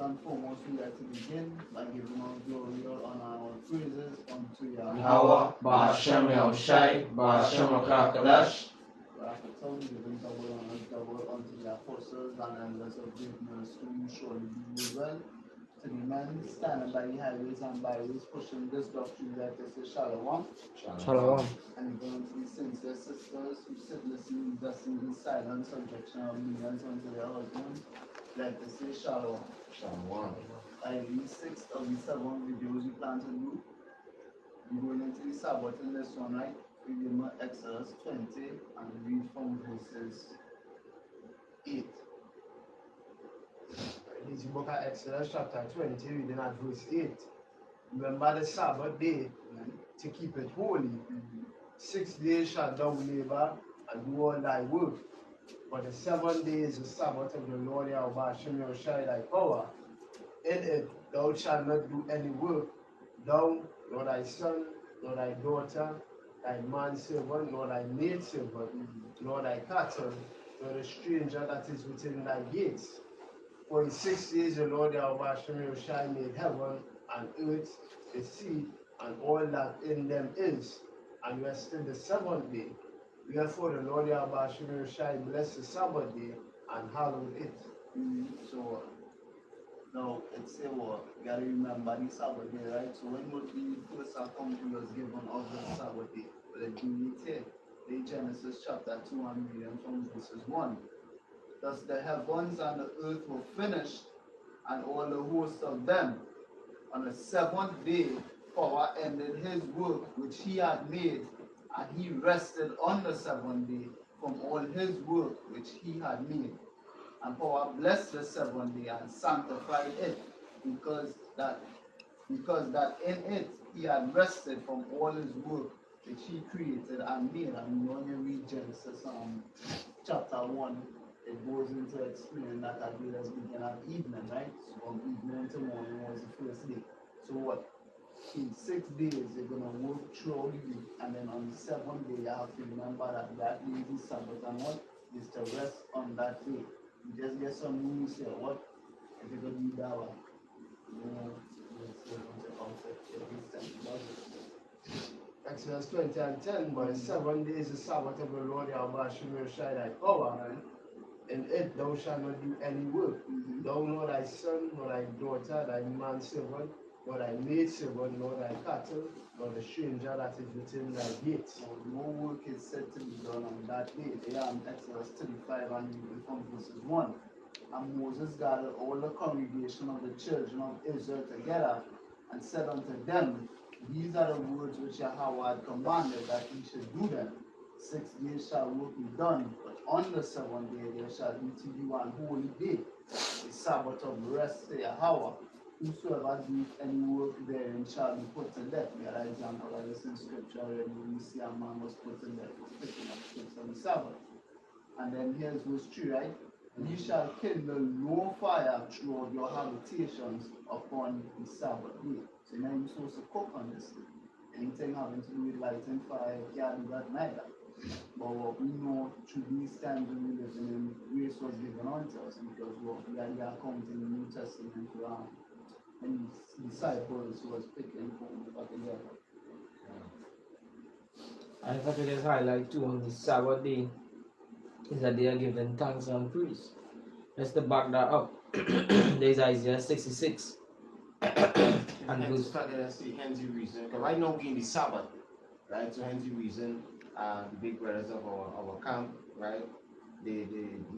and foremost, we like to begin by giving all glory, all honor, all praises unto Yahweh, Ba'ashem Yahushai, Ba'ashem Rakakadash. Rakatah, giving double honors, double unto the apostles and elders of great ministry, who surely do well. To the men standing by the highways and byways, pushing this doctrine that this is Shalom. Shalom. And even to the sincere sisters who sit listening, listening in silent subjection of millions unto their husbands, like to say Shalom. Shalom. I read 6 of the 7 videos we plan to do. We're going into the Sabbath in this one, right? We give Exodus 20 and read from verses 8. This book of Exodus chapter 20, reading at verse 8. Remember the Sabbath day to keep it holy. 6 days shalt thou labor and do all thy work. But the 7th day is the Sabbath of the Lord Yahweh Yahushai thy power. In it thou shalt not do any work, thou, nor thy son, nor thy daughter, thy manservant, nor thy maidservant, nor thy cattle, nor the stranger that is within thy gates. For in 6 days the Lord Yahweh Yahushai made heaven and earth, the sea, and all that in them is, and rested the 7th day. Therefore the Lord Yahweh Yahushai blessed the Sabbath day and hallowed it. So now it's say what you gotta remember the Sabbath day, right? So when would the first account was given of the Sabbath day? Well, it do it here. In Genesis chapter 2 and reading from verses 1. Thus the heavens and the earth were finished, and all the hosts of them. On the 7th day, Power ended his work which he had made, and he rested on the 7th day from all his work which he had made. And Power blessed the 7th day and sanctified it, because that in it he had rested from all his work which he created and made. And when you read Genesis chapter 1, it goes into explaining that a day does begin at evening, right? So from evening to morning was the first day. So what? In 6 days you're gonna work throughout the week, and then on the 7th day you have to remember that that day is Sabbath, and what is to rest on that day. You just get some rules here. What if you're gonna do that one? You know, it's going to concept every time. Exodus 20 and 10, but the 7th day is the Sabbath of the Lord Yahweh Yahushai thy power. In it thou shalt not do any work. Thou, nor thy son, nor thy daughter, thy manservant, nor thy maidservant, nor thy cattle, nor the stranger that is within thy gates. So no work is said to be done on that day. They are in Exodus 35 and reading from verses 1. And Moses gathered all the congregation of the children of Israel together and said unto them, these are the words which Yahweh had commanded that ye should do them. 6 days shall work be done, but on the 7th day there shall be to you an holy day, a Sabbath of rest to Yahweh. Whosoever doeth any work therein shall be put to death. We had an example of this in scripture already. We see a man was put to death for picking up sticks on the Sabbath. And then here's verse 3, right? Ye shall kindle no fire throughout your habitations upon the Sabbath day. So now you're supposed to cook on this day. Anything having to do with lighting fire, you can't do that neither. But what we know through these times when we live in, grace was given unto us, because what we are account in the New Testament around and disciples who was picking from together. And if I could just highlight too, on the Sabbath day is that they are giving thanks and praise. Just to back that up, there's Isaiah 66. And hence, hence the reason, because right now we're in the Sabbath, right? So hence the reason, the big brothers of our camp, right? They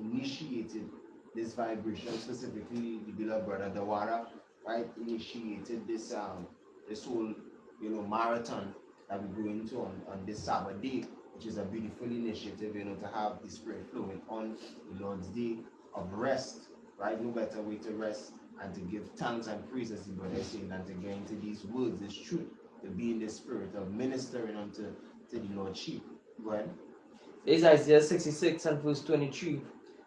initiated this vibration, specifically the beloved brother Dawara, right? Initiated this this whole marathon that we're going to on this Sabbath day, which is a beautiful initiative, to have the spirit flowing on the Lord's day of rest, right? No better way to rest and to give thanks and praise, as the brother is saying, and to get into these words, this truth, to be in the spirit of ministering unto the Lord's sheep. Go ahead. It's Isaiah 66 and verse 23.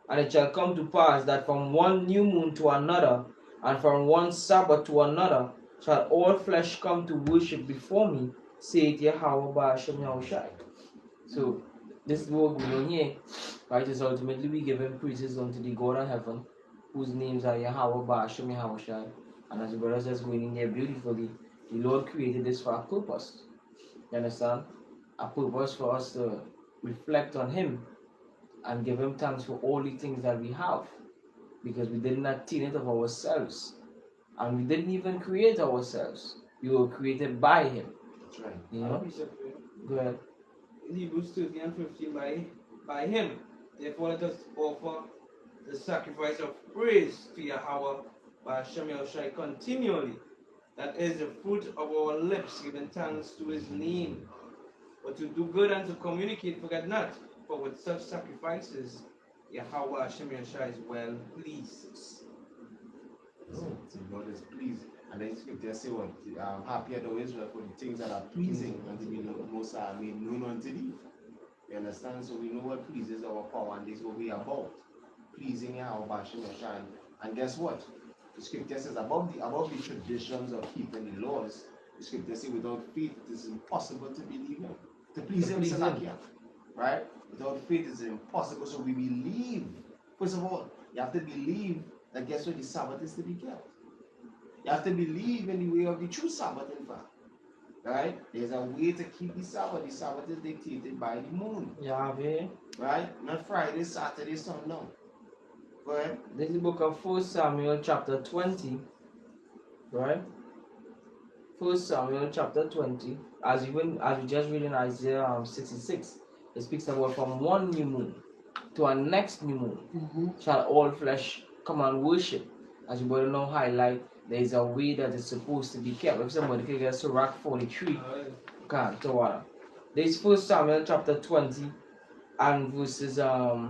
And it shall come to pass that from one new moon to another, and from one Sabbath to another, shall all flesh come to worship before me, saith Yahweh Ba'ashem Yahushai. So, this is what we're going on here, right? Is ultimately we giving praises unto the God of heaven, whose names are Yahweh, Ba'ashem, Yahushai. And as the brother says going in there beautifully, the Lord created this for a purpose. You understand? A purpose for us to reflect on Him and give Him thanks for all the things that we have. Because we did not attain it of ourselves. And we didn't even create ourselves. We were created by Him. That's right. You know? Go ahead. In Hebrews 13 and 15, by Him. Therefore, let us offer the sacrifice of praise to Yahweh by Hashem Yahushai continually. That is the fruit of our lips, giving thanks to His name. But to do good and to communicate, forget not. For with such sacrifices, Yahweh Hashem Yahushai is well pleased. So God is pleased. And then scripture say what? Happy are thou Israel for the things that are pleasing unto the most are made known unto thee. You understand? So we know what pleases our power, and this is what we are about. Pleasing Yahweh Hashem Yahushai. And guess what? The scripture says above the traditions of keeping the laws, the scripture says without faith it is impossible to believe Him. To please Him, right? Without faith it is impossible. So we believe. First of all, you have to believe that guess what? The Sabbath is to be kept. You have to believe in the way of the true Sabbath, in fact. Right? There's a way to keep the Sabbath. The Sabbath is dictated by the moon. Yahweh. Right? Not Friday, Saturday, sundown. Go ahead. This is the book of 1 Samuel chapter 20. Right? 1 Samuel chapter 20. As we just read in Isaiah 66, it speaks about from one new moon to a next new moon shall all flesh come and worship. As you better now highlight, there is a way that is supposed to be kept. If somebody can get Sirach 43, can't tell what. There is 1 Samuel chapter 20 and verses I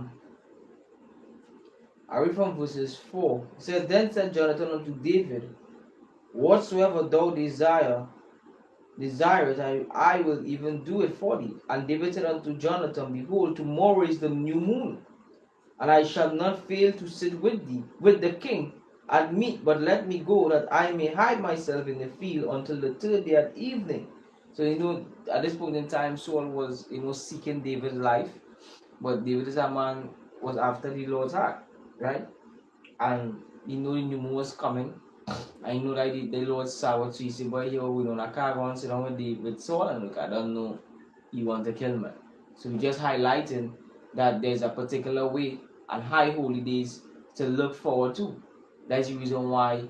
read from verses 4. It says, Then said Jonathan unto David, Whatsoever thou desirest, I will even do it for thee. And David said unto Jonathan, Behold, tomorrow is the new moon, and I shall not fail to sit with thee, with the king, at meat, but let me go, that I may hide myself in the field until the third day at evening. So, at this point in time, Saul was, seeking David's life, but David is a man, was after the Lord's heart, right? And, the new moon was coming. I know that the Lord saw what, so he said, boy, here we don't I can't go and sit down with Saul, and look, I don't know, he want to kill me. So we're just highlighting that there's a particular way and high holy days to look forward to. That's the reason why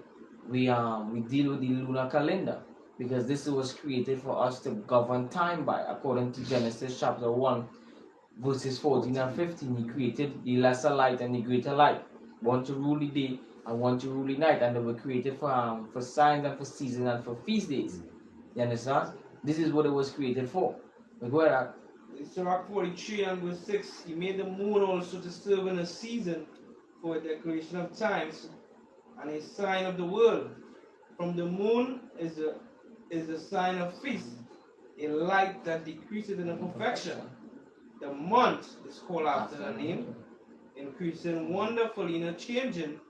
we deal with the lunar calendar, because this was created for us to govern time by, according to Genesis chapter 1, verses 14 and 15. He created the lesser light and the greater light, one to rule the day and one to rule the night, and they were created for signs and for seasons and for feast days. You understand? This is what it was created for. But go ahead. In Sirach 43 and verse 6, He made the moon also to serve in a season for a declaration of times and a sign of the world. From the moon is the sign of feast, a light that decreases in the perfection. The month is called after the name, increasing wonderfully, not changing,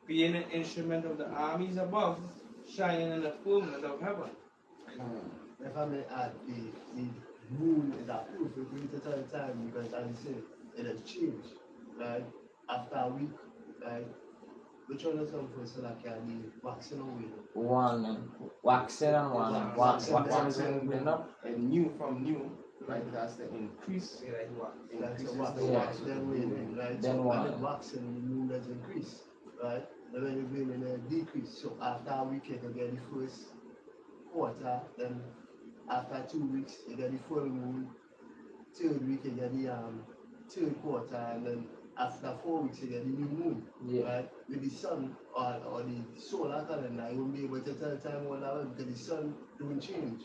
being an instrument of the armies above, shining in the firmament of heaven. If I may add, the moon is a proof of greater time, because as you say, it has changed, right? After a week, right? Which one is some first like the waxing away? One, waxing and one. Waxing been up. And new from new, right? That's the increase. That's a wax, Yeah. wax, then waning, right? Then So one. when it waxing, the moon does increase, right? And when it waning, it decrease. So after a week, you can get the first quarter, then after 2 weeks, you get the full moon. Third week, you get the third quarter, and then after 4 weeks, you get the new moon. Yeah. Right? With the sun or the solar calendar, you won't be able to tell time what that was, because the sun don't change.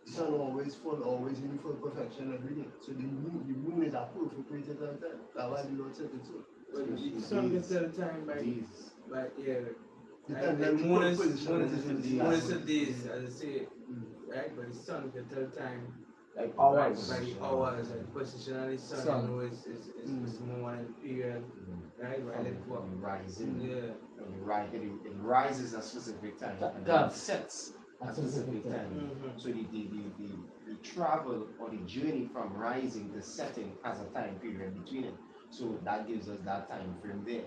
The sun always full, always in full perfection every day. So the moon is a proof of greater time. That's why the Lord said it too. The sun can tell the time Days. by The the moon is the the days, as I say, right? But the sun can tell time Like by hours. the hours and position of the sun, Sun. you know, is more and period, right? Right, it work. Rising. Yeah. It rises at a specific time, and then That- it sets at a specific time. Mhm. So the travel or the journey from rising to setting has a time period between it. So that gives us that time frame there.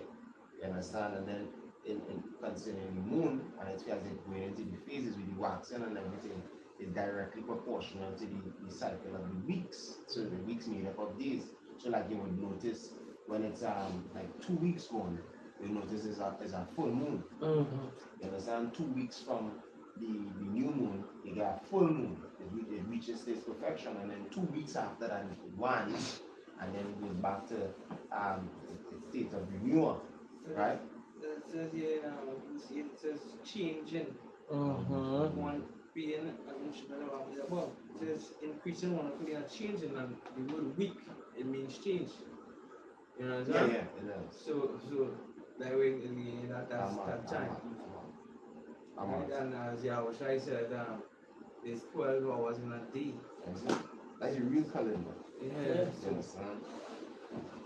You understand? And then in concerning the moon, and it feels like going into the phases with the waxing and everything is directly proportional to the cycle of the weeks. So the weeks made up of days. So like you would notice when it's like 2 weeks gone, you notice is a full moon. Mm-hmm. You understand? 2 weeks from the new moon, you get a full moon. It reaches this perfection, and then 2 weeks after that it wanes, and then it goes back to its state of renewal, right? It says here, it says changing. Mm-hmm. One being above. It says increasing one of are changing, and the word week it means change. You know what I'm saying? Yeah, it is. So that way that's that time. I'm And as Yahushua said, there's 12 hours in a day. That's a real calendar. Yeah. You understand?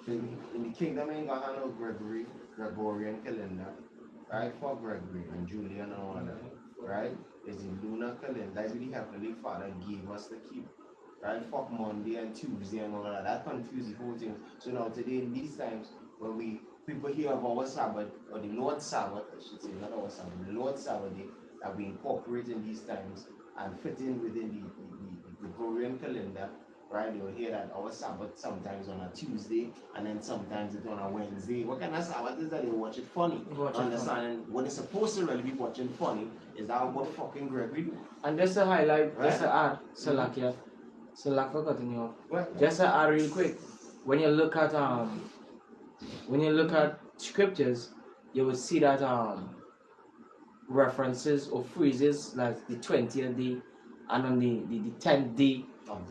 In the kingdom ain't gonna have no Gregorian calendar, right? For Gregory and Julian and all that, right? There's a lunar calendar. That's what the Heavenly Father gave us to keep, right? Fuck Monday and Tuesday and all that. That confused the whole thing. So now today in these times when people hear of our Sabbath or the Lord's Sabbath, I should say, not our Sabbath, the Lord's Sabbath day that we incorporate in these times and fit in within the Gregorian calendar, right? You'll hear that our Sabbath sometimes on a Tuesday and then sometimes it's on a Wednesday. What kind of Sabbath is that? They watch it funny. Understand? What it's supposed to really be watching funny is that what fucking Gregory do. And just to highlight, Right? just to add, Salakia, cutting you off. What? Just to add real quick, when you look at scriptures, you will see that references or phrases like the 20th day and on the 10th day of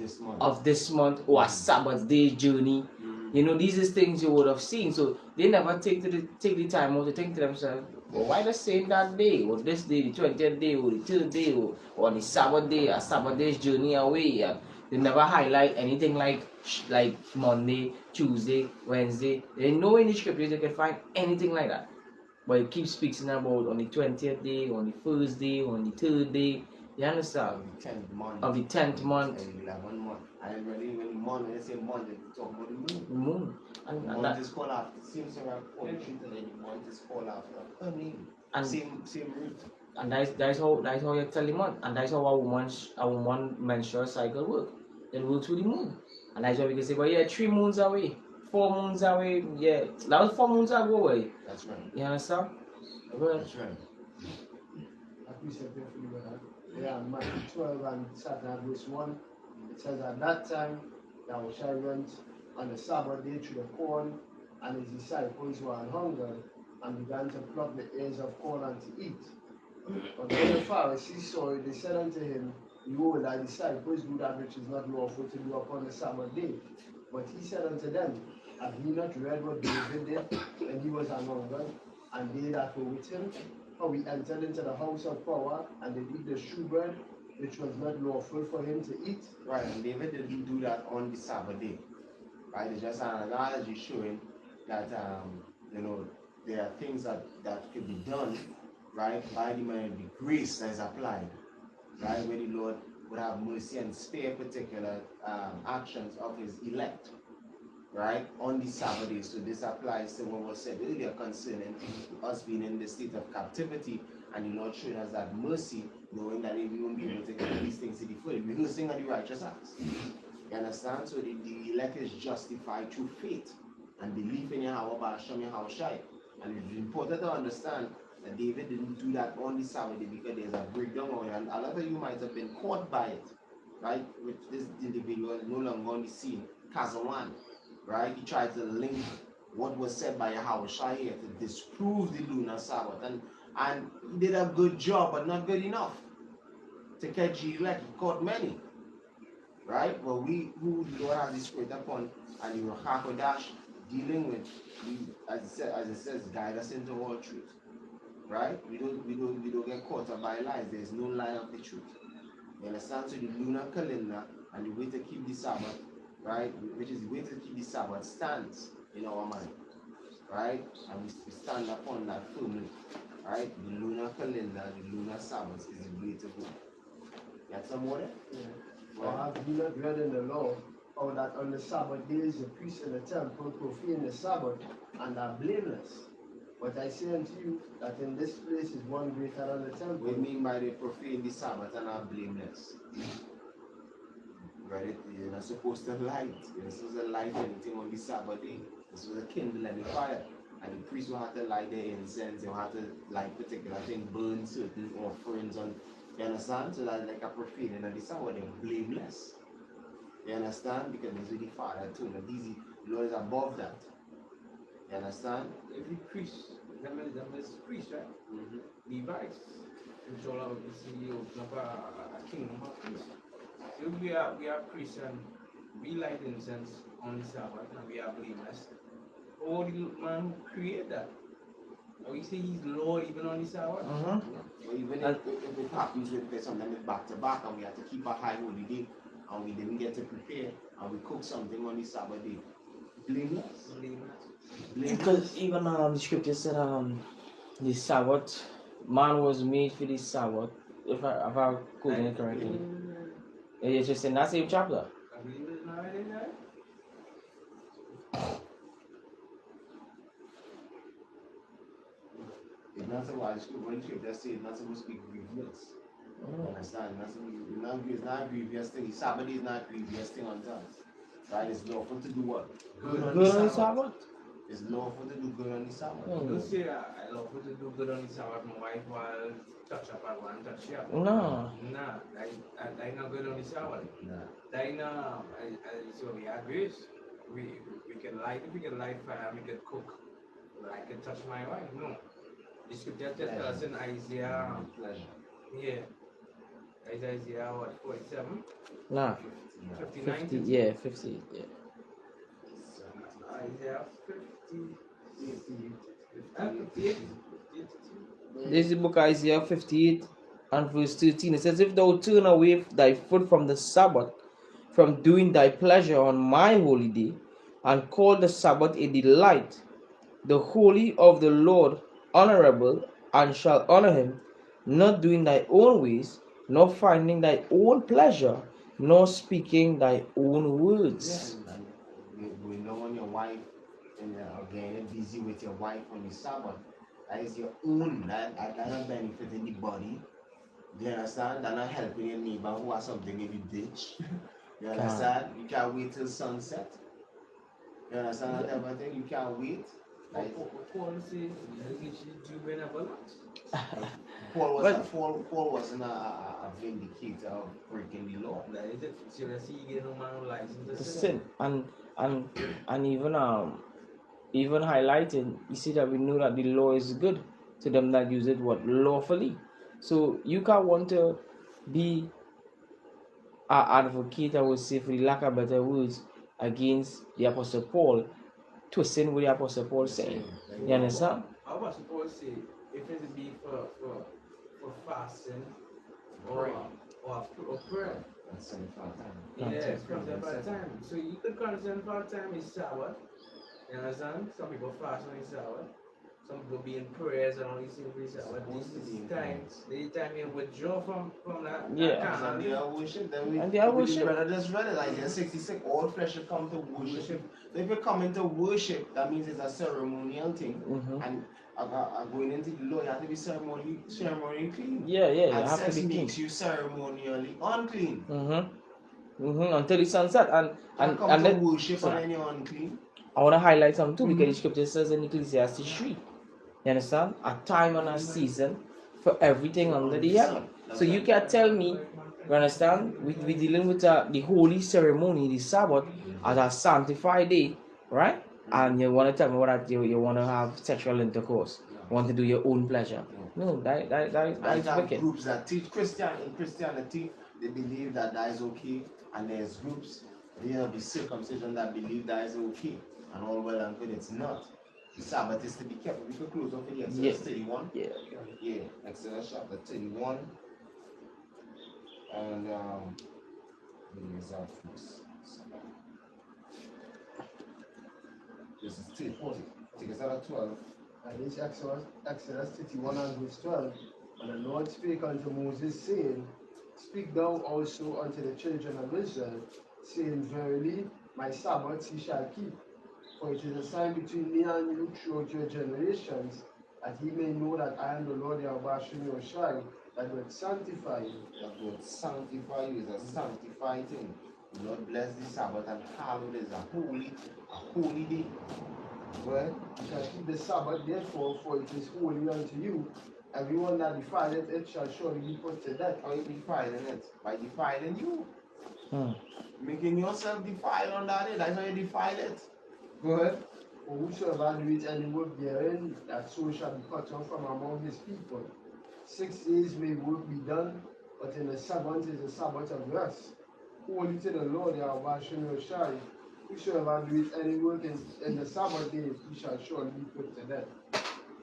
this month or a Sabbath day journey. You know, these is things you would have seen. So they never take the time out to think to themselves, well, why not saying that day or this day, the 20th day or the 3rd day or on the Sabbath day, a Sabbath day's journey away. And they never highlight anything like Monday, Tuesday, Wednesday. They know in the scriptures you can find anything like that. But it keeps speaking about on the 20th day, on the 1st day, on the 3rd day. You understand? Of the 10th month. And 11th month. And really, when the month, when they say month, they talk about the moon. The moon. And And month that, is called after, seems to have poetry to the month is called after her name. and Same root. and that's how you tell the month. And that's how a woman menstrual cycle work. It works with the moon. And that's why we can say, well, yeah, 3 moons away, 4 moons away, yeah. That was 4 moons ago away. That's right. You understand? Well, That's right. Like we said before, yeah, Matthew 12 and Saturday verse 1, it says at that time Yahushua went on the Sabbath day to the corn, and his disciples were an hunger, and began to pluck the ears of corn and to eat. But when the Pharisees saw it, they said unto him, behold, thy disciples do that which is not lawful to do upon the Sabbath day. But he said unto them, have ye not read what David did when he was an hunger, and they that were with him, how he entered into the house of power, and did eat the shewbread, which was not lawful for him to eat? Right, and David didn't do that on the Sabbath day. Right, it's just an analogy showing that there are things that could be done, right, by the grace that is applied, right, where the Lord would have mercy and spare particular actions of his elect, right, on the Sabbath day. So this applies to what was said earlier concerning us being in the state of captivity, and the Lord showing us that mercy, knowing that we won't be able to get these things to the full, rehearsing of the righteous acts. You understand? So the elect is justified through faith and belief in Yahweh Ba'ashem Yahushai. And it's important to understand that David didn't do that on the Sabbath day because there's a breakdown on it, and a lot of you might have been caught by it, right? With this individual no longer on the scene, Kazawan, right? He tried to link what was said by Yahushua here to disprove the lunar Sabbath, and he did a good job, but not good enough to catch the elect. He caught many, right? But we who the Lord has the Spirit upon, and the Ruach HaKodesh dealing with, as it says, guide us into all truth, right? We don't get caught up by lies. There is no lie of the truth. You understand? So the lunar calendar and the way to keep the Sabbath, right, which is the way to keep the Sabbath, stands in our mind, right? And we stand upon that firmly, right? The lunar calendar, the lunar Sabbath is the way to go. You have some more there? Yeah. Or have you not read in the law how that on the Sabbath days the priests in the temple profane the Sabbath and are blameless? But I say unto you that in this place is one greater than the What temple. do you mean by they profane the Sabbath and are blameless? Right? You're not supposed to light. You're not supposed to light anything on the Sabbath day. You're supposed to kindle any fire. And the priest will have to light their incense, they'll have to light particular things, burn certain offerings on, you understand? So that's like a profaning of the Sabbath, they're blameless. You understand? Because this is the Father told them, the Lord is above that. You understand? Every priest, them is priest, right? Levites, which all of the CEO of a kingdom of priests. So we are priests and we light incense on the Sabbath and we are blameless. Or the man who created that. Or you say he's Lord even on the Sabbath? But even if it happens with sometimes it's back to back and we have to keep a high holy day and we didn't get to prepare and we cook something on the Sabbath day. Blameless. Because even the scripture said the Sabbath, man was made for the Sabbath. If I quoting it correctly. It's just in that same chapter. I believe it's not right in there. It's not so why when the scripture says it's not supposed to be grievous. You understand? It's not a grievous thing. The Sabbath is not a grievous thing on us. Right? It's lawful to do what? Good on the Sabbath. It's lawful to do good on the Sabbath. Don't say I love to do good on the Sabbath, my wife while touch up at one touch here. No. Nah, I not good on the Sabbath. Nah. That no, so we agree. We can light fire, we can cook. I can touch my wife. No. The scripture tells us in Isaiah, Pleasure. Isaiah what, 47? Nah. 59? 50, yeah, 50, yeah. Isaiah 58. This is the book of Isaiah 58 and verse 13. It says, if thou turn away thy foot from the Sabbath, from doing thy pleasure on my holy day, and call the Sabbath a delight, the holy of the Lord honorable, and shall honor him, not doing thy own ways, nor finding thy own pleasure, nor speaking thy own words. Yeah, we know when your wife and again you're busy with your wife on the Sabbath. That is your own. That not benefiting the body. Do you understand? That not helping your neighbor who has something in the ditch. You understand? You can't wait till sunset. You understand that type of thing? You can't wait. Like Paul says, you been a balance. Paul wasn't a vindicator of breaking the law. That is it. So let's see you get no man license to The sin. sin. And even highlighting, you see that we know that the law is good to them that use it what lawfully. So you can't want to be an advocate, I would say, for the lack of better words, against the Apostle Paul, twisting what the Apostle Paul saying. You understand? How about suppose say if it be for fasting or prayer? That's 75 times. Yeah, from that time. So you could consider part time is Sabbath. You understand? Some people fast on the Sabbath. Some people be in prayers and all these things for the Sabbath. This time you withdraw from that. Yeah. And they are worship. And they are worship. Brother just read it, Isaiah 66. All flesh should come to worship. So if you come into worship, that means it's a ceremonial thing. And going into the law, you have to be ceremonially clean. Yeah, you And have to sex be clean. makes you ceremonially unclean. Until the sunset. And come to then worship and then you're unclean. I want to highlight something too, because the scripture says in Ecclesiastes 3, you understand? A time and a season for everything under the heaven. So you can't tell me, you understand? We're dealing with the holy ceremony, the Sabbath, as a sanctified day, right? And you want to tell me that you want to have sexual intercourse, you want to do your own pleasure. No, that is wicked. Groups that teach Christianity, they believe that is okay, and there's groups, the circumcision that believe that is okay, and all well and good, it's not. The Sabbath is to be kept. We could close off in Exodus 31. Yeah, Exodus chapter 31. And here's our first Sabbath. This is 40. Take us out of 12. And this Exodus 31 and verse 12. And the Lord spake unto Moses, saying, Speak thou also unto the children of Israel, saying, Verily, my Sabbaths ye shall keep. For it is a sign between me and you throughout your generations, that he may know that I am the Lord Yahweh Shem Yoshai, that will sanctify you. That would sanctify you is a sanctified thing. The Lord bless the Sabbath and hallowed is a holy day. Well, You shall keep the Sabbath, therefore, for it is holy unto you. Everyone that defileth it shall surely be put to death. how you defiling it? By defiling you. Hmm. Making yourself defile on that day. That's how you defile it. Go ahead. For whosoever doeth any work therein, that soul shall be cut off from among his people. 6 days may work be done, but in the seventh is the Sabbath of rest. Holy to the Lord Yahweh Shem Yoshai. Whosoever doeth any work in the Sabbath day, he shall surely be put to death.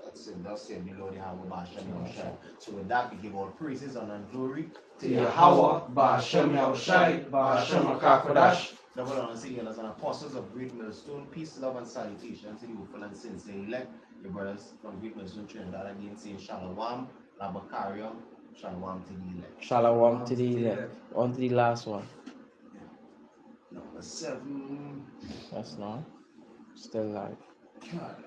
That's it. Thus said the Lord Yahweh Ba'ashem Yahushai. So with that, we give all praises and glory To Yahweh, Ba'ashem Yahushai, Ba'ashem HaKakodash. Double honor to you as an apostles of Great Millstone. Peace, love, and salutation to the hopeful and sincere elect. Your brothers from Great Millstone Trinidad again saying Shalom, Labakarium, Shalom to the elect. Shalom to the elect. On to the last one. Number 7. That's not. Still live. God.